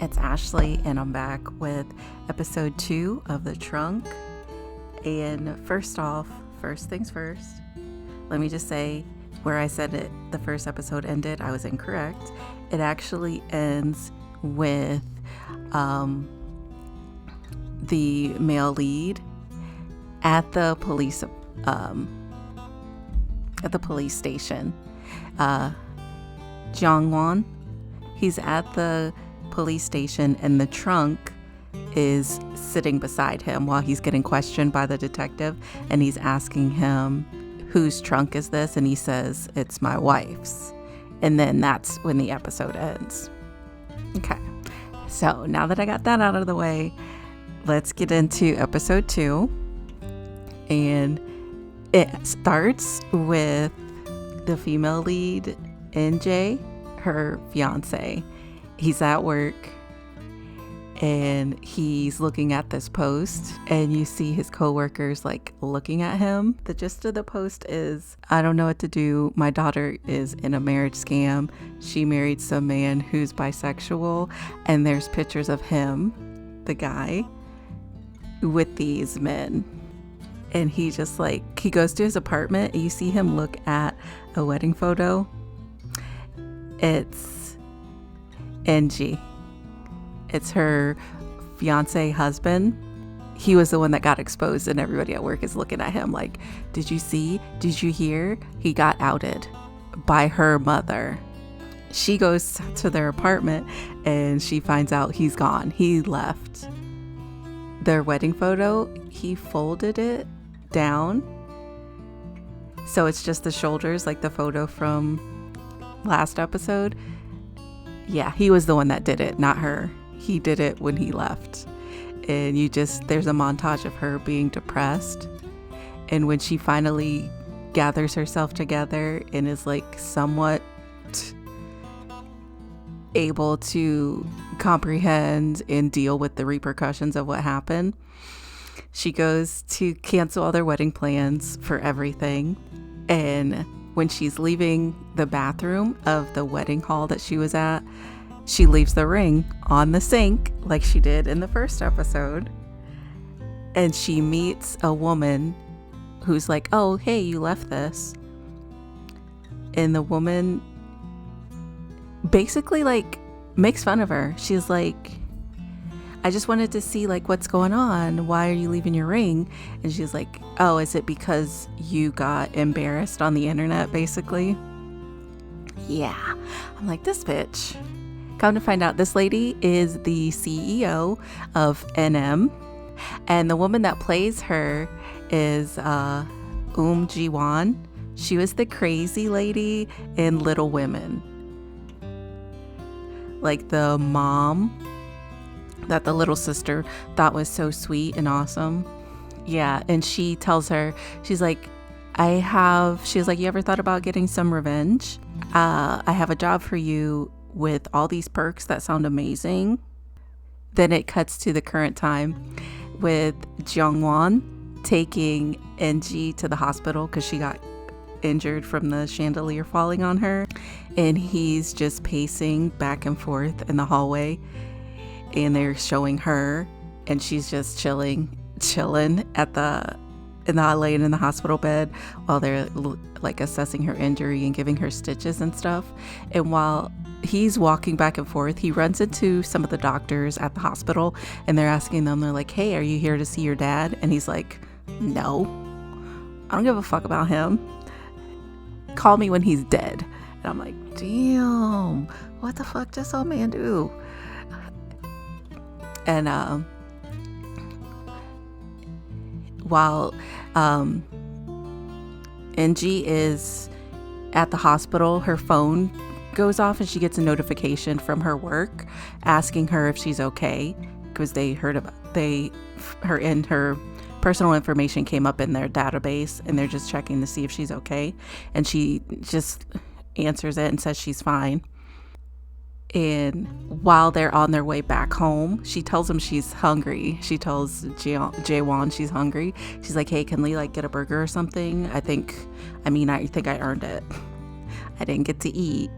It's Ashley, and I'm back with episode 2 of The Trunk. And first things first, let me just say, where I said it, the first episode ended, I was incorrect. It actually ends with the male lead at the police station. Jongwon, he's at the police station, and the trunk is sitting beside him while he's getting questioned by the detective, and he's asking him, whose trunk is this? And he says, it's my wife's. And then that's when the episode ends. Okay, so now that I got that out of the way, let's get into episode 2. And it starts with the female lead, Angie, her fiance. He's at work and he's looking at this post, and you see his coworkers like looking at him. The gist of the post is, I don't know what to do. My daughter is in a marriage scam. She married some man who's bisexual, and there's pictures of him, the guy, with these men. And he just he goes to his apartment, and you see him look at a wedding photo. It's Angie. It's her fiance husband. He was the one that got exposed, and everybody at work is looking at him like, did you see? Did you hear? He got outed by her mother. She goes to their apartment and she finds out he's gone. He left. Their wedding photo, he folded it down, so it's just the shoulders, like the photo from last episode. Yeah, he was the one that did it, not her. He did it when he left. And there's a montage of her being depressed. And when she finally gathers herself together and is somewhat able to comprehend and deal with the repercussions of what happened, she goes to cancel all their wedding plans for everything. And when she's leaving the bathroom of the wedding hall that she was at, she leaves the ring on the sink like she did in the first episode. And she meets a woman who's like, oh, hey, you left this. And the woman basically makes fun of her. She's like, I just wanted to see what's going on. Why are you leaving your ring? And she's like, oh, is it because you got embarrassed on the internet, basically? Yeah. I'm like, this bitch. Come to find out, this lady is the CEO of NM. And the woman that plays her is Ji-won. She was the crazy lady in Little Women. Like the mom that the little sister thought was so sweet and awesome. Yeah, and she tells her, she's like, you ever thought about getting some revenge? I have a job for you with all these perks that sound amazing. Then it cuts to the current time with Jongwon taking Angie to the hospital because she got injured from the chandelier falling on her. And he's just pacing back and forth in the hallway. And they're showing her, and she's just chilling laying in the hospital bed while they're assessing her injury and giving her stitches and stuff. And while he's walking back and forth, he runs into some of the doctors at the hospital, and they're asking them, they're like, hey, are you here to see your dad? And he's like, no, I don't give a fuck about him. Call me when he's dead. And I'm like, damn, what the fuck does old man do? And while Angie is at the hospital, her phone goes off and she gets a notification from her work asking her if she's okay, because they heard about her personal information came up in their database, and they're just checking to see if she's okay. And she just answers it and says she's fine. And while they're on their way back home, she tells him she's hungry. She tells Jaewon she's hungry. She's like, hey, can we get a burger or something? I think I earned it. I didn't get to eat.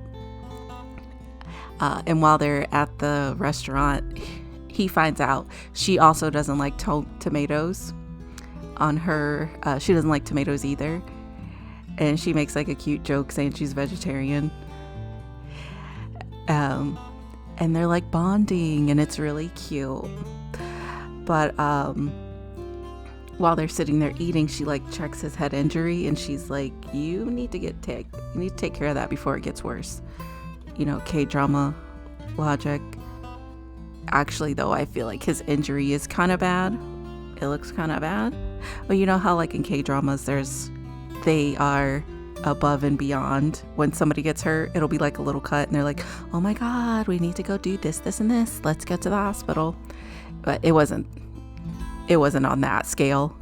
And while they're at the restaurant, he finds out she also doesn't like tomatoes on her. She doesn't like tomatoes either. And she makes like a cute joke saying she's vegetarian. And they're like bonding, and it's really cute. But while they're sitting there eating, she like checks his head injury, and she's like, you need to take care of that before it gets worse. You know, K-drama logic. Actually, though, I feel like his injury is kind of bad. It looks kind of bad. But you know how like in K-dramas, they are above and beyond. When somebody gets hurt, it'll be like a little cut, and they're like, oh my God, we need to go do this, this, and this. Let's get to the hospital. But it wasn't on that scale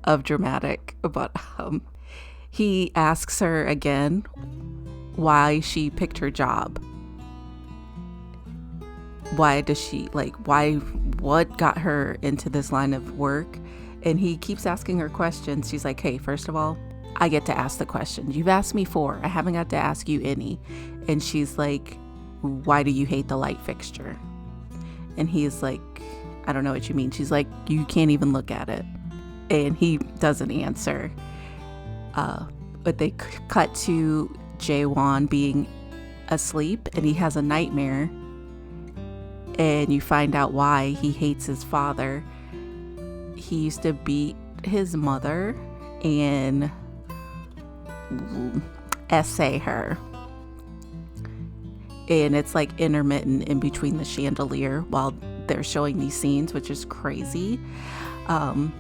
of dramatic. But he asks her again why she picked her job. What got her into this line of work? And he keeps asking her questions. She's like, hey, first of all, I get to ask the questions. You've asked me 4. I haven't got to ask you any. And she's like, why do you hate the light fixture? And he's like, I don't know what you mean. She's like, you can't even look at it. And he doesn't answer. But they cut to Jae-won being asleep, and he has a nightmare. And you find out why he hates his father. He used to beat his mother and essay her. And it's like intermittent in between the chandelier while they're showing these scenes, which is crazy. And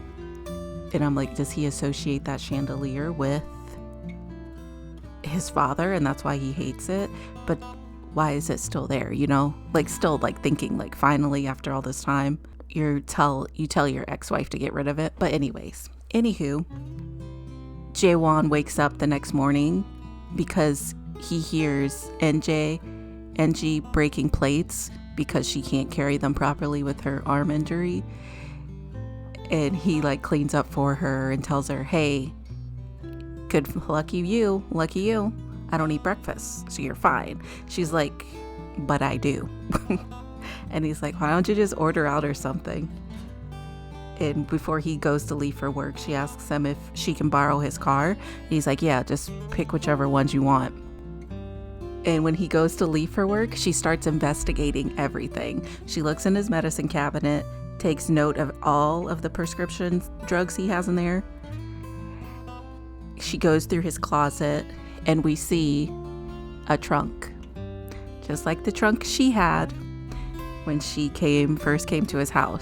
I'm like, does he associate that chandelier with his father, and that's why he hates it? But why is it still there? You know, like still like thinking like finally after all this time you tell your ex-wife to get rid of it. But anyways, anywho, Jae-won wakes up the next morning because he hears Angie breaking plates because she can't carry them properly with her arm injury. And he like cleans up for her and tells her, hey, lucky you, I don't eat breakfast, so you're fine. She's like, but I do. And he's like, why don't you just order out or something? And before he goes to leave for work, she asks him if she can borrow his car. And he's like, yeah, just pick whichever ones you want. And when he goes to leave for work, she starts investigating everything. She looks in his medicine cabinet, takes note of all of the prescription drugs he has in there. She goes through his closet, and we see a trunk, just like the trunk she had when she first came to his house.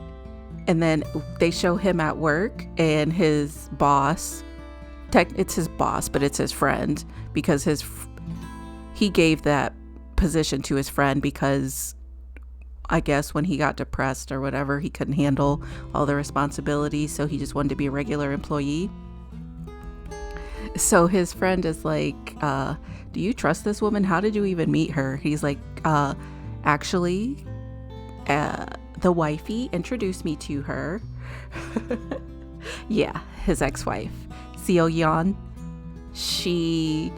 And then they show him at work, and his boss, it's his boss, but it's his friend, because he gave that position to his friend because I guess when he got depressed or whatever, he couldn't handle all the responsibilities, so he just wanted to be a regular employee. So his friend is like, do you trust this woman? How did you even meet her? He's like, actually, the wifey introduced me to her. Yeah, his ex-wife, Seo Yeon. She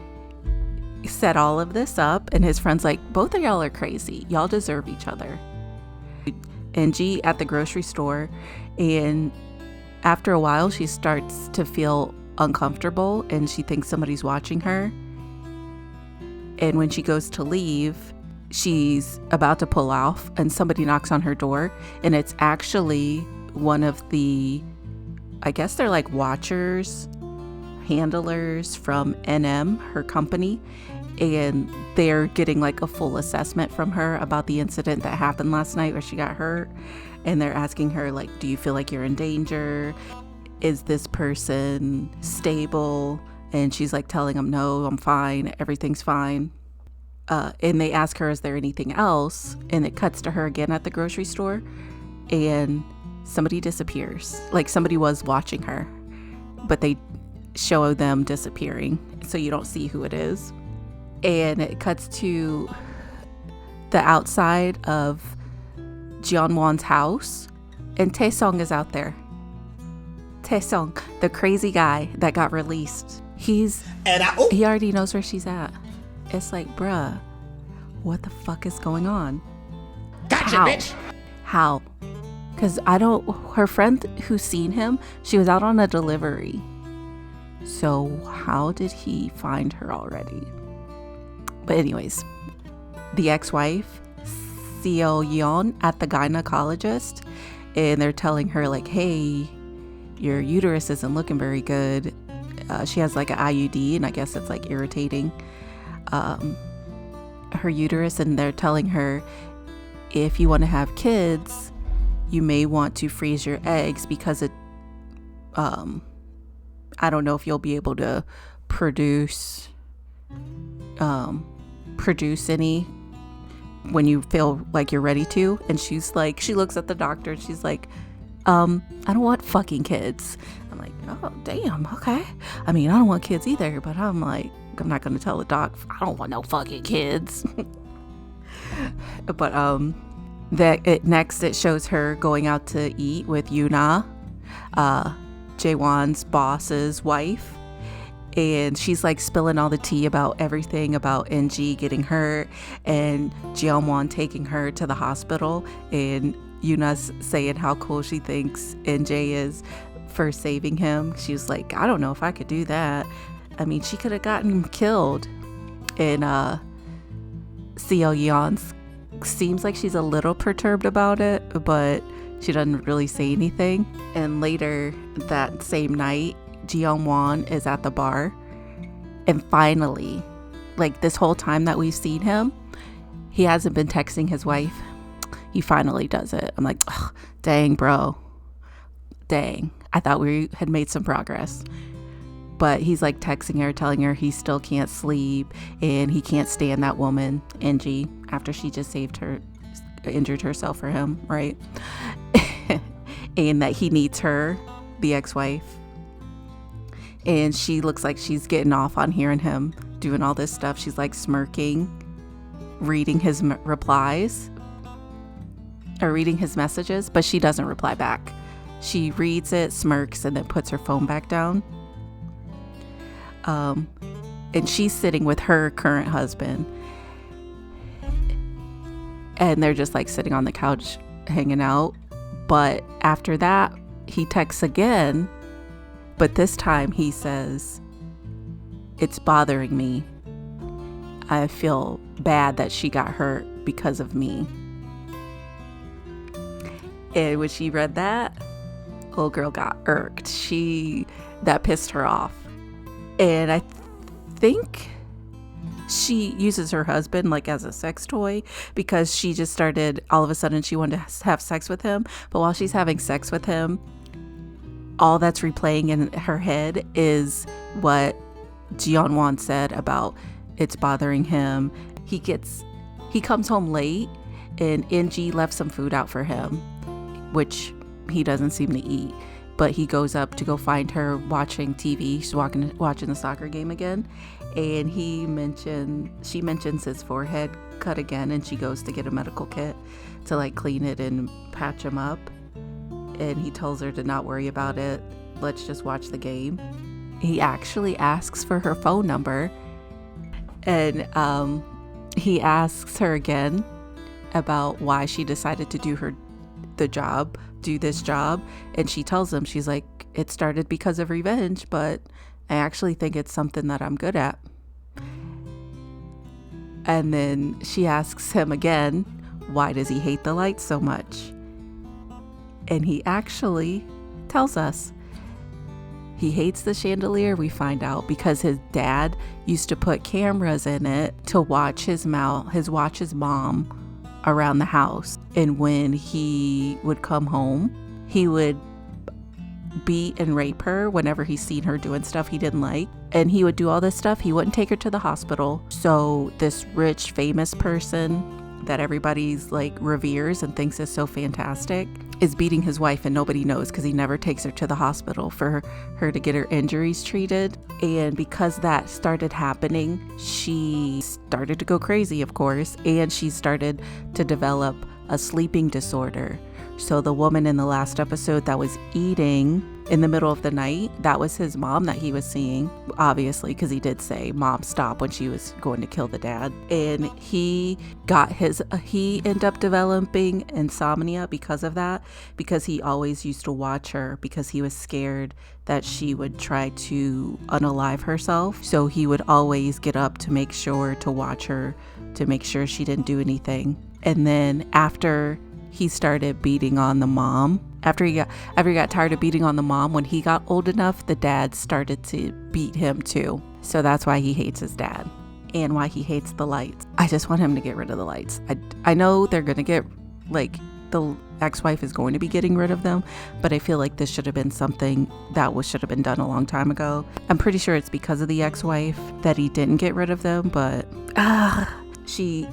set all of this up, and his friend's like, both of y'all are crazy. Y'all deserve each other. Angie at the grocery store, and after a while, she starts to feel uncomfortable, and she thinks somebody's watching her. And when she goes to leave, she's about to pull off, and somebody knocks on her door, and it's actually one of the, I guess they're like watchers, handlers from NM, her company, and they're getting like a full assessment from her about the incident that happened last night where she got hurt. And they're asking her, like, do you feel like you're in danger? Is this person stable? And she's like telling them, no, I'm fine. Everything's fine. And they ask her, is there anything else? And it cuts to her again at the grocery store, and somebody disappears. Like somebody was watching her, but they show them disappearing, so you don't see who it is. And it cuts to the outside of Jeonwon's house, and Taesung is out there. Taesung, the crazy guy that got released. He already knows where she's at. It's like, bruh, what the fuck is going on? Gotcha, How? bitch! How? Because her friend who's seen him, she was out on a delivery. So how did he find her already? But anyways, the ex-wife, Seo Yeon, at the gynecologist, and they're telling her like, hey, your uterus isn't looking very good. She has like an IUD, and I guess it's like irritating her uterus, and they're telling her, if you want to have kids, you may want to freeze your eggs because it, I don't know if you'll be able to produce any when you feel like you're ready to. And she's like, she looks at the doctor and she's like, I don't want fucking kids. I'm like, oh, damn, okay. I mean, I don't want kids either, but I'm like, I'm not going to tell the doc, I don't want no fucking kids. But next it shows her going out to eat with Yuna, Jaewon's boss's wife. And she's like spilling all the tea about everything, about Angie getting hurt and Jeongwon taking her to the hospital. And Yuna's saying how cool she thinks Angie is for saving him. She was like, I don't know if I could do that. I mean, she could have gotten him killed. And Seo Yeon seems like she's a little perturbed about it, but she doesn't really say anything. And later that same night, Jeongwon is at the bar, and finally, like this whole time that we've seen him, he hasn't been texting his wife. He finally does it. I'm like, dang, bro. Dang. I thought we had made some progress. But he's like texting her, telling her he still can't sleep and he can't stand that woman, Angie, after she just injured herself for him, right? And that he needs her, the ex-wife. And she looks like she's getting off on hearing him doing all this stuff. She's like smirking, reading his replies or reading his messages, but she doesn't reply back. She reads it, smirks, and then puts her phone back down. And she's sitting with her current husband. And they're just like sitting on the couch hanging out. But after that, he texts again. But this time he says, it's bothering me. I feel bad that she got hurt because of me. And when she read that, old girl got irked. That pissed her off. And I think she uses her husband like as a sex toy, because she just started, all of a sudden she wanted to have sex with him. But while she's having sex with him, all that's replaying in her head is what Jeongwon said about it's bothering him. He comes home late, and Angie left some food out for him, which he doesn't seem to eat. But he goes up to go find her watching TV. She's watching the soccer game again. And she mentions his forehead cut again, and she goes to get a medical kit to like clean it and patch him up. And he tells her to not worry about it. Let's just watch the game. He actually asks for her phone number. And he asks her again about why she decided to do this job. And she tells him, she's like, it started because of revenge, but I actually think it's something that I'm good at. And then she asks him again, why does he hate the lights so much? And he actually tells us he hates the chandelier, we find out, because his dad used to put cameras in it to watch his mom around the house. And when he would come home, he would beat and rape her whenever he seen her doing stuff he didn't like. And he would do all this stuff. He wouldn't take her to the hospital. So this rich, famous person that everybody's like reveres and thinks is so fantastic is beating his wife, and nobody knows because he never takes her to the hospital for her to get her injuries treated. And because that started happening, she started to go crazy, of course, and she started to develop a sleeping disorder. So the woman in the last episode that was eating in the middle of the night, that was his mom that he was seeing, obviously, because he did say, "Mom, stop," when she was going to kill the dad. And he ended up developing insomnia because of that, because he always used to watch her because he was scared that she would try to unalive herself. So he would always get up to make sure to watch her, to make sure she didn't do anything. And then after he started beating on the mom, after he got tired of beating on the mom, when he got old enough, the dad started to beat him too. So that's why he hates his dad and why he hates the lights. I just want him to get rid of the lights. I know they're going to get, like, the ex-wife is going to be getting rid of them, but I feel like this should have been something that should have been done a long time ago. I'm pretty sure it's because of the ex-wife that he didn't get rid of them, but Angie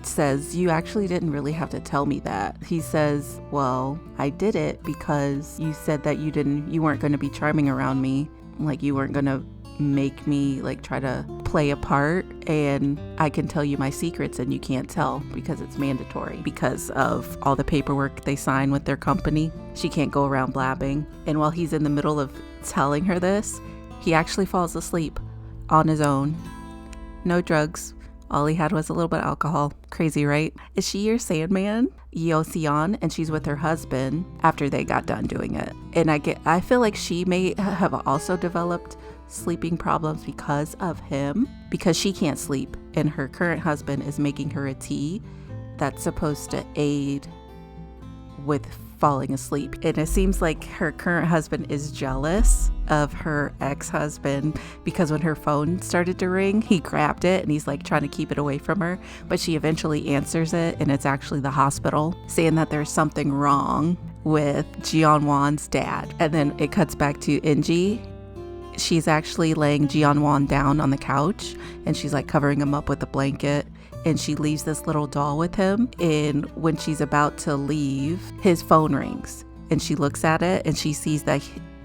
says, "You actually didn't really have to tell me that." He says, "Well, I did it because you said that you weren't going to be charming around me, like you weren't going to make me like try to play a part, and I can tell you my secrets and you can't tell because it's mandatory because of all the paperwork they sign with their company. She can't go around blabbing." And while he's in the middle of telling her this, he actually falls asleep on his own. No drugs. All he had was a little bit of alcohol. Crazy, right? Is she your Sandman? Yeoseon, and she's with her husband after they got done doing it. And I feel like she may have also developed sleeping problems because of him, because she can't sleep, and her current husband is making her a tea that's supposed to aid with falling asleep. And it seems like her current husband is jealous of her ex-husband because when her phone started to ring, he grabbed it and he's like trying to keep it away from her, but she eventually answers it, and it's actually the hospital saying that there's something wrong with Jeonwon's dad. And then it cuts back to Angie. She's actually laying Jeonwon down on the couch, and she's like covering him up with a blanket, and she leaves this little doll with him. And when she's about to leave, his phone rings, and she looks at it and she sees that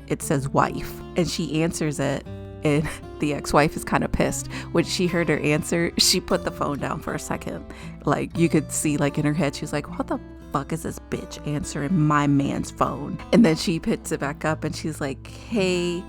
it says wife, and she answers it, and the ex-wife is kind of pissed. When she heard her answer, she put the phone down for a second. Like, you could see like in her head, she was like, "What the fuck is this bitch answering my man's phone?" And then she picks it back up and she's like, "Hey,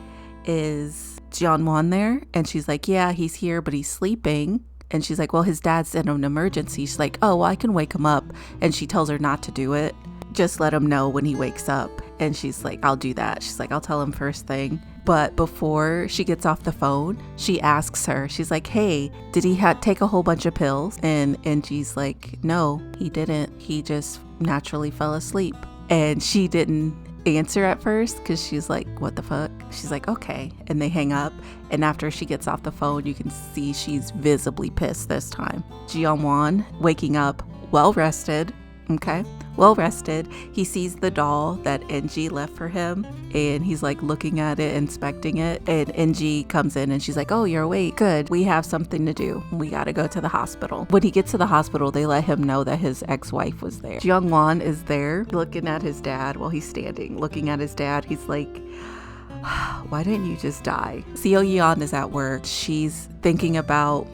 is Jeonwon there?" And she's like, "Yeah, he's here, but he's sleeping." And she's like, "Well, his dad's in an emergency." She's like, "Oh, well, I can wake him up." And she tells her not to do it. Just let him know when he wakes up. And she's like, "I'll do that." She's like, "I'll tell him first thing." But before she gets off the phone, she asks her, she's like, "Hey, did he take a whole bunch of pills?" And Angie's like, "No, he didn't. He just naturally fell asleep." And she didn't answer at first because she's like, "What the fuck?" She's like, "Okay." And they hang up. And after she gets off the phone, you can see she's visibly pissed this time. Jeonwon waking up well rested. He sees the doll that Angie left for him, and he's like looking at it, inspecting it. And Angie comes in and she's like, "Oh, you're awake. Good. We have something to do. We got to go to the hospital." When he gets to the hospital, they let him know that his ex-wife was there. Jeonwon is there looking at his dad while he's standing, looking at his dad. He's like, "Why didn't you just die?" Seo Yeon is at work. She's thinking about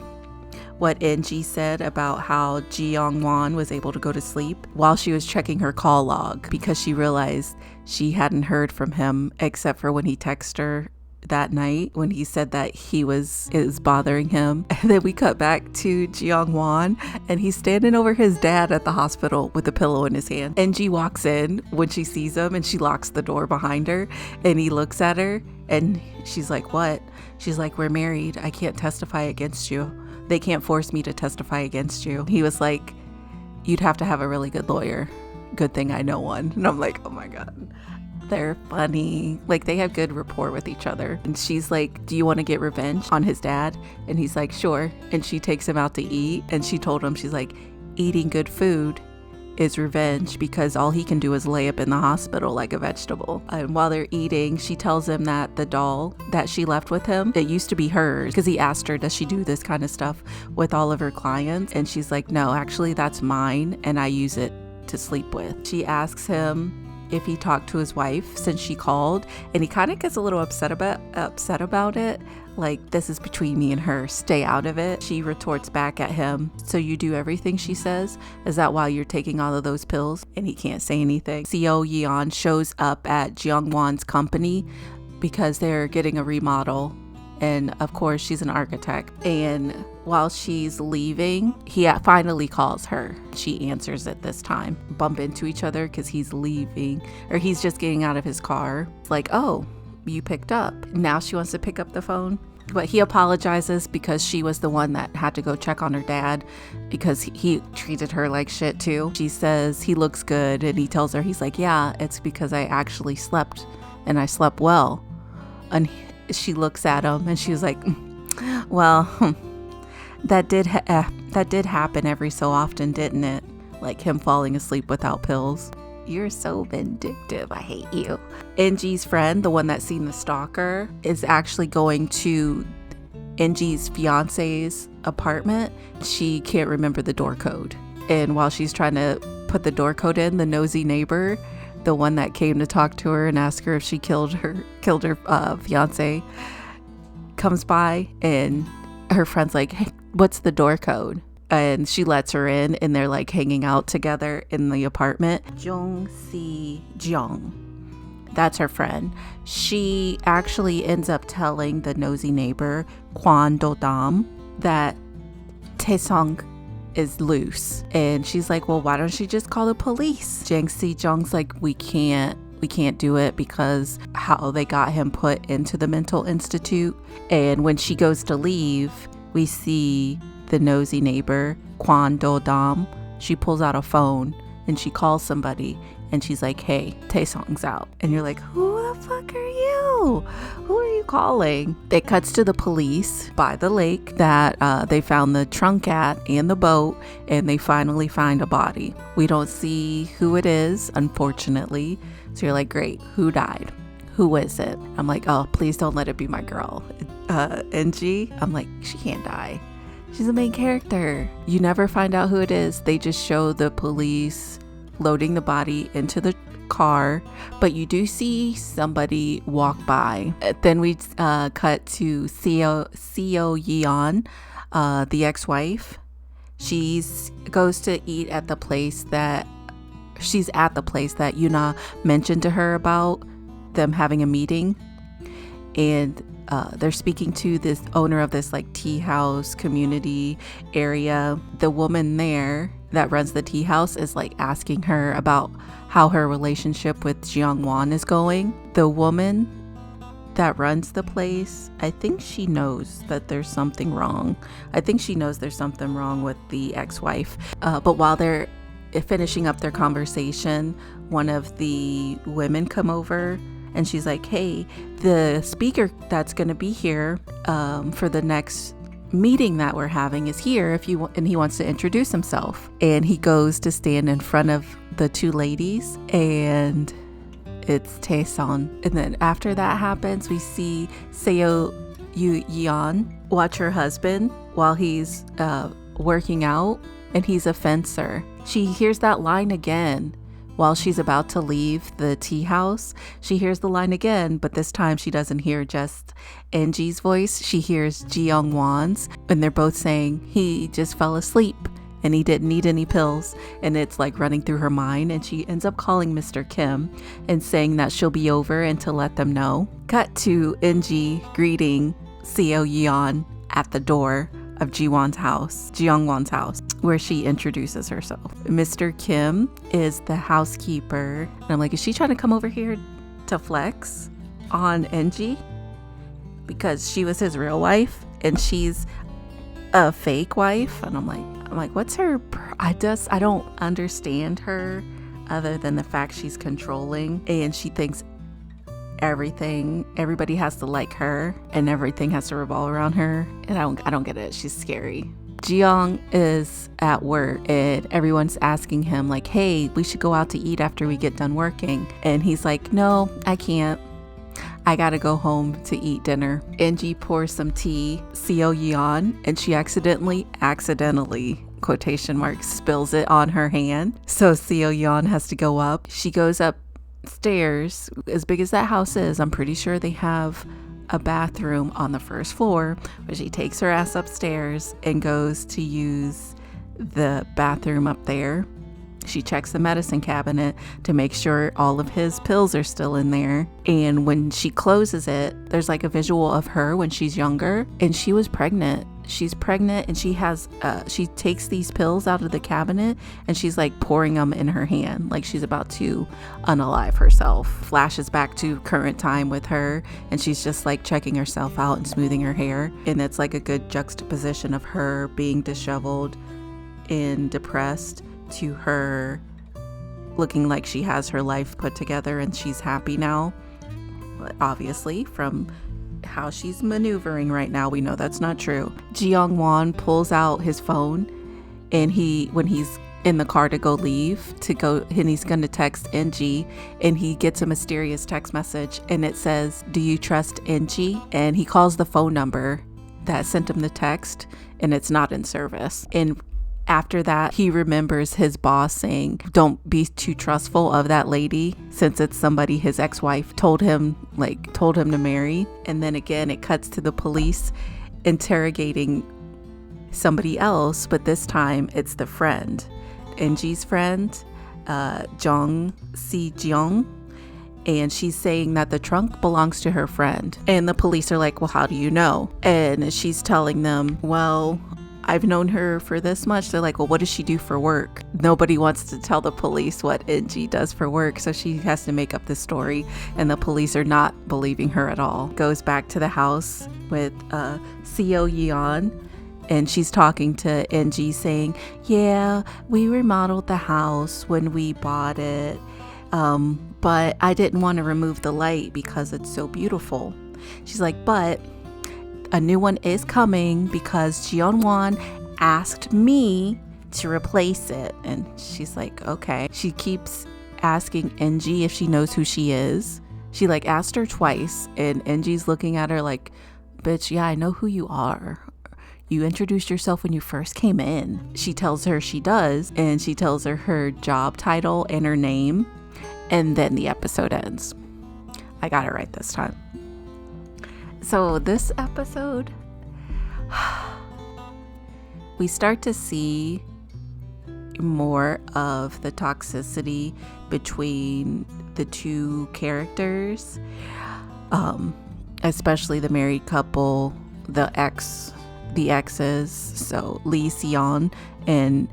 what Angie said about how Jeonwon was able to go to sleep while she was checking her call log, because she realized she hadn't heard from him except for when he texted her that night when he said that it was bothering him. And then we cut back to Jeonwon, and he's standing over his dad at the hospital with a pillow in his hand. Angie walks in when she sees him, and she locks the door behind her, and he looks at her and she's like, "What?" She's like, "We're married. I can't testify against you. They can't force me to testify against you." He was like, "You'd have to have a really good lawyer. Good thing I know one." And I'm like, oh my God. They're funny. Like, they have good rapport with each other. And she's like, "Do you want to get revenge on his dad?" And he's like, "Sure." And she takes him out to eat. And she told him, she's like, "Eating good food is revenge because all he can do is lay up in the hospital like a vegetable." And while they're eating, she tells him that the doll that she left with him, it used to be hers, because he asked her, does she do this kind of stuff with all of her clients? And she's like, "No, actually that's mine, and I use it to sleep with." She asks him if he talked to his wife since she called, and he kind of gets a little upset about it. Like, this is between me and her, stay out of it. She retorts back at him, so you do everything she says? Is that why you're taking all of those pills? And he can't say anything. Seo Yeon shows up at Jeongwon's company because they're getting a remodel. And of course, she's an architect. And while she's leaving, he finally calls her. She answers it this time. Bump into each other because he's leaving, or he's just getting out of his car. It's like, oh, you picked up. Now she wants to pick up the phone. But he apologizes because she was the one that had to go check on her dad because he treated her like shit too. She says he looks good, and he tells her, he's like, yeah, it's because I actually slept, and I slept well. And she looks at him and she's like, well, that did happen every so often, didn't it? Like him falling asleep without pills. You're so vindictive. I hate you. Angie's friend, the one that's seen the stalker, is actually going to Angie's fiance's apartment. She can't remember the door code. And while she's trying to put the door code in, the nosy neighbor, the one that came to talk to her and ask her if she killed her fiance, comes by, and her friend's like, hey, what's the door code? And she lets her in, and they're like hanging out together in the apartment. Jung Si Jung, that's her friend. She actually ends up telling the nosy neighbor, Kwon Do Dam, that Taesung is loose. And she's like, well, why don't she just call the police? Jang Si Jung's like, we can't do it because how they got him put into the mental institute. And when she goes to leave, we see the nosy neighbor, Kwon Do Dam. She pulls out a phone and she calls somebody, and she's like, hey, Taesung's out. And you're like, who the fuck are you? Who are you calling? It cuts to the police by the lake that they found the trunk at and the boat, and they finally find a body. We don't see who it is, unfortunately. So you're like, great, who died? Who is it? I'm like, oh, please don't let it be my girl. Angie, I'm like, she can't die. She's the main character. You never find out who it is. They just show the police loading the body into the car, but you do see somebody walk by. Then we cut to Seo Yeon, the ex-wife. She goes to eat at the place that Yuna mentioned to her about them having a meeting, and they're speaking to this owner of this like tea house community area. The woman there that runs the tea house is like asking her about how her relationship with Jeongwon is going. The woman that runs the place, I think she knows that there's something wrong. I think she knows there's something wrong with the ex-wife. But while they're finishing up their conversation, one of the women come over, and she's like, hey, the speaker that's going to be here for the next meeting that we're having is here and he wants to introduce himself. And he goes to stand in front of the two ladies, and it's Taeson. And then after that happens, we see Seo Yeon watch her husband while he's working out, and he's a fencer. She hears that line again. While she's about to leave the tea house, she hears the line again, but this time she doesn't hear just Angie's voice. She hears Jeongwon's, and they're both saying he just fell asleep and he didn't need any pills. And it's like running through her mind, and she ends up calling Mr. Kim and saying that she'll be over and to let them know. Cut to Angie greeting Seo Yeon at the door of Jeongwon's house, where she introduces herself. Mr. Kim is the housekeeper. And I'm like, is she trying to come over here to flex on Angie? Because she was his real wife and she's a fake wife. And I'm like, what's her, I don't understand her other than the fact she's controlling, and she thinks everybody has to like her and everything has to revolve around her, and I don't get it. She's scary. Jeong is at work, and everyone's asking him like, hey, we should go out to eat after we get done working, and he's like, no, I can't. I gotta go home to eat dinner. Angie pours some tea, Seo Yeon, and she accidentally, quotation marks, spills it on her hand. So Seo Yeon has to go up. She goes up stairs, as big as that house is, I'm pretty sure they have a bathroom on the first floor, where she takes her ass upstairs and goes to use the bathroom up there. She checks the medicine cabinet to make sure all of his pills are still in there. And when she closes it, there's like a visual of her when she's younger, and she was pregnant. She's pregnant, and she takes these pills out of the cabinet, and she's like pouring them in her hand, like she's about to unalive herself. Flashes back to current time with her, and she's just like checking herself out and smoothing her hair. And it's like a good juxtaposition of her being disheveled and depressed to her looking like she has her life put together and she's happy now. But obviously, from how she's maneuvering right now, we know that's not true. Ji-young-won pulls out his phone, and when he's in the car to go, and he's going to text Angie, and he gets a mysterious text message, and it says, "Do you trust Angie?" And he calls the phone number that sent him the text, and it's not in service. And after that, he remembers his boss saying, "Don't be too trustful of that lady," since it's somebody his ex-wife told him to marry. And then again, it cuts to the police interrogating somebody else, but this time it's the friend, Angie's friend, Jung Si-jeong. And she's saying that the trunk belongs to her friend. And the police are like, "Well, how do you know?" And she's telling them, "Well, I've known her for this much." They're like, "Well, what does she do for work?" Nobody wants to tell the police what Angie does for work, so she has to make up this story, and the police are not believing her at all. Goes back to the house with Seo Yeon, and she's talking to Angie saying, "Yeah, we remodeled the house when we bought it, but I didn't want to remove the light because it's so beautiful." She's like, "But a new one is coming because Ji-young-won asked me to replace it." And she's like, "Okay." She keeps asking Angie if she knows who she is. She like asked her twice, and Angie's looking at her like, "Bitch, yeah, I know who you are. You introduced yourself when you first came in." She tells her she does, and she tells her job title and her name, and then the episode ends. I got it right this time. So this episode, we start to see more of the toxicity between the two characters, especially the married couple, the exes, so Lee Seon and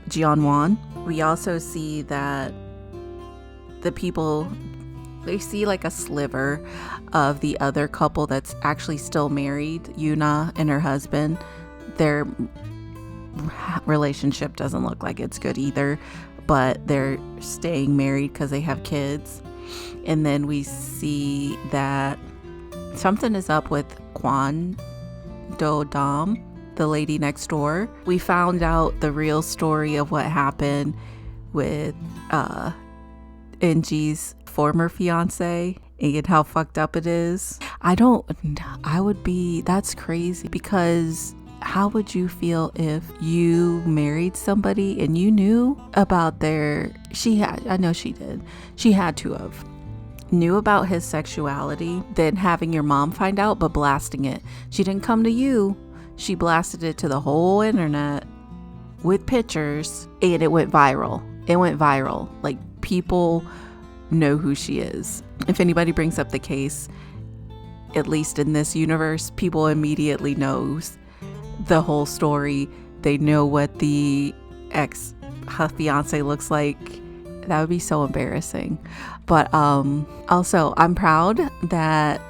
Ji-young-won. We also see that the people, they see like a sliver of the other couple that's actually still married, Yuna and her husband. Their relationship doesn't look like it's good either, but they're staying married because they have kids. And then we see that something is up with Kwon Do-dam, the lady next door. We found out the real story of what happened with Angie's former fiance and how fucked up it is. That's crazy, because how would you feel if you married somebody and you knew about she had to have knew about his sexuality, then having your mom find out but blasting it. She didn't come to you, she blasted it to the whole internet with pictures, and it went viral. Like, people know who she is. If anybody brings up the case, at least in this universe, people immediately knows the whole story. They know what the fiance looks like. That would be so embarrassing. But also, I'm proud that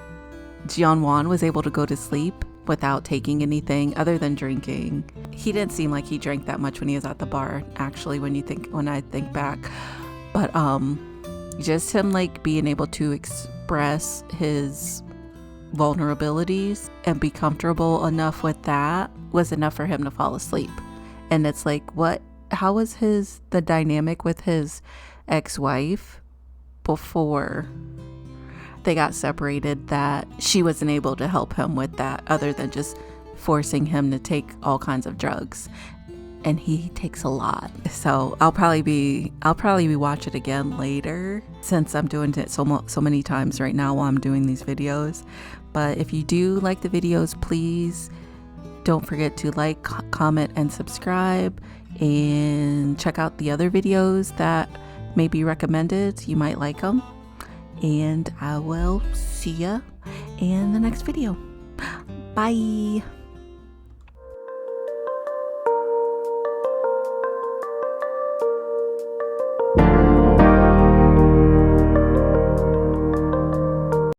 Ji-young-won was able to go to sleep without taking anything other than drinking. He didn't seem like he drank that much when he was at the bar, actually, when I think back. But just him like being able to express his vulnerabilities and be comfortable enough with that was enough for him to fall asleep. And it's like, how was the dynamic with his ex-wife before they got separated, that she wasn't able to help him with that, other than just forcing him to take all kinds of drugs? and he takes a lot. So I'll probably be watch it again later, since I'm doing it so many times right now while I'm doing these videos. But if you do like the videos, please don't forget to like, comment, and subscribe, and check out the other videos that may be recommended. You might like them. And I will see ya in the next video. Bye.